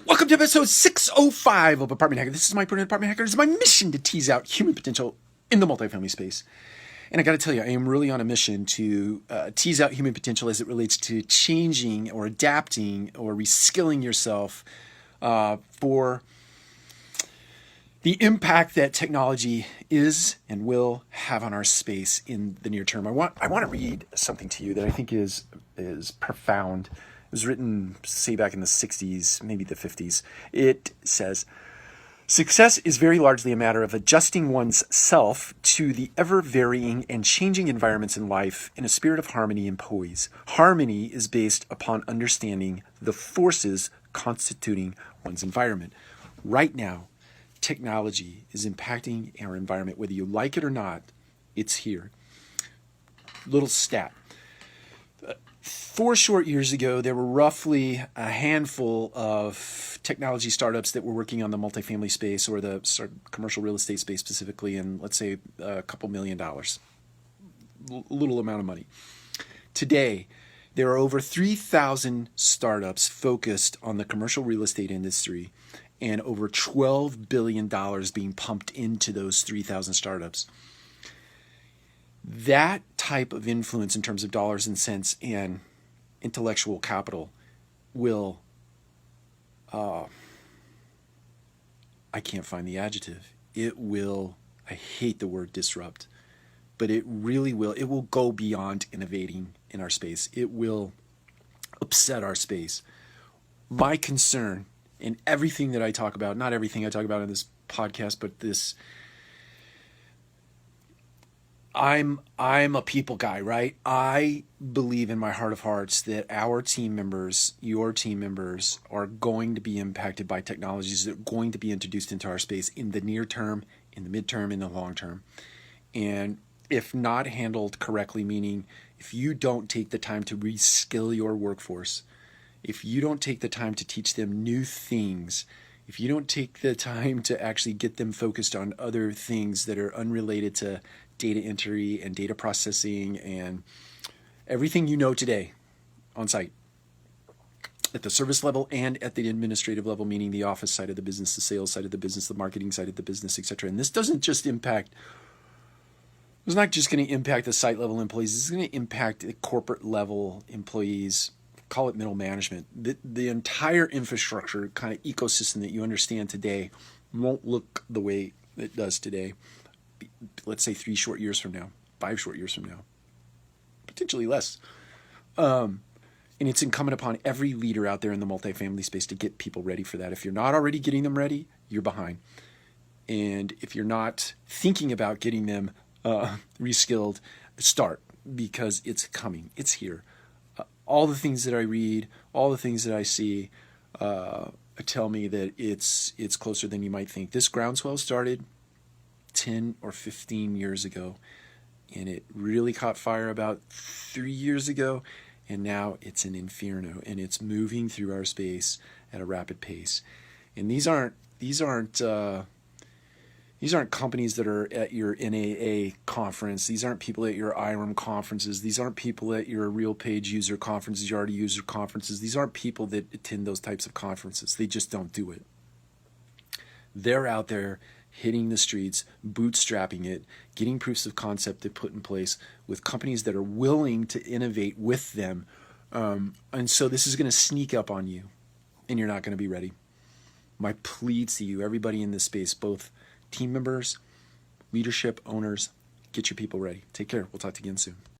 Welcome to episode 605 of Apartment Hacker. This is my Apartment Hacker. It is my mission to tease out human potential in the multifamily space. And I got to tell you, I am really on a mission to tease out human potential as it relates to changing or adapting or reskilling yourself for the impact that technology is and will have on our space in the near term. I want to read something to you that I think is profound. It was written, say, back in the 60s, maybe the 50s. It says, "Success is very largely a matter of adjusting one's self to the ever-varying and changing environments in life in a spirit of harmony and poise. Harmony is based upon understanding the forces constituting one's environment." Right now, technology is impacting our environment. Whether you like it or not, it's here. Little stat. 4 short years ago, there were roughly a handful of technology startups that were working on the multifamily space or the commercial real estate space specifically, and let's say a couple $1 million, little amount of money. Today, there are over 3,000 startups focused on the commercial real estate industry and over $12 billion being pumped into those 3,000 startups. That type of influence in terms of dollars and cents and intellectual capital will, I can't find the adjective. It will, I hate the word disrupt, but it really will. It will go beyond innovating in our space. It will upset our space. My concern in everything that I talk about, not everything I talk about in this podcast, but this, I'm a people guy, right? I believe in my heart of hearts that our team members, your team members, are going to be impacted by technologies that are going to be introduced into our space in the near term, in the midterm, in the long term. And if not handled correctly, meaning if you don't take the time to reskill your workforce, if you don't take the time to teach them new things, if you don't take the time to actually get them focused on other things that are unrelated to data entry and data processing and everything you know today on site, at the service level and at the administrative level, meaning the office side of the business, the sales side of the business, the marketing side of the business, etc. And this doesn't just impact, it's not just going to impact the site level employees, it's going to impact the corporate level employees, call it middle management. The entire infrastructure kind of ecosystem that you understand today won't look the way it does today. Let's say 3 short years from now, 5 short years from now, potentially less. And it's incumbent upon every leader out there in the multifamily space to get people ready for that. If you're not already getting them ready, you're behind. And if you're not thinking about getting them reskilled, start, because it's coming. It's here. All the things that I read, all the things that I see tell me that it's closer than you might think. This groundswell started 10 or 15 years ago, and it really caught fire about 3 years ago, and now it's an inferno, and it's moving through our space at a rapid pace. And these aren't companies that are at your NAA conference. These aren't people at your IREM conferences. These aren't people at your real page user conferences, your already user conferences. These aren't people that attend those types of conferences. They just don't do it. They're out there hitting the streets, bootstrapping it, getting proofs of concept to put in place with companies that are willing to innovate with them. And so this is going to sneak up on you, and you're not going to be ready. My plea to you, everybody in this space, both team members, leadership, owners, get your people ready. Take care. We'll talk to you again soon.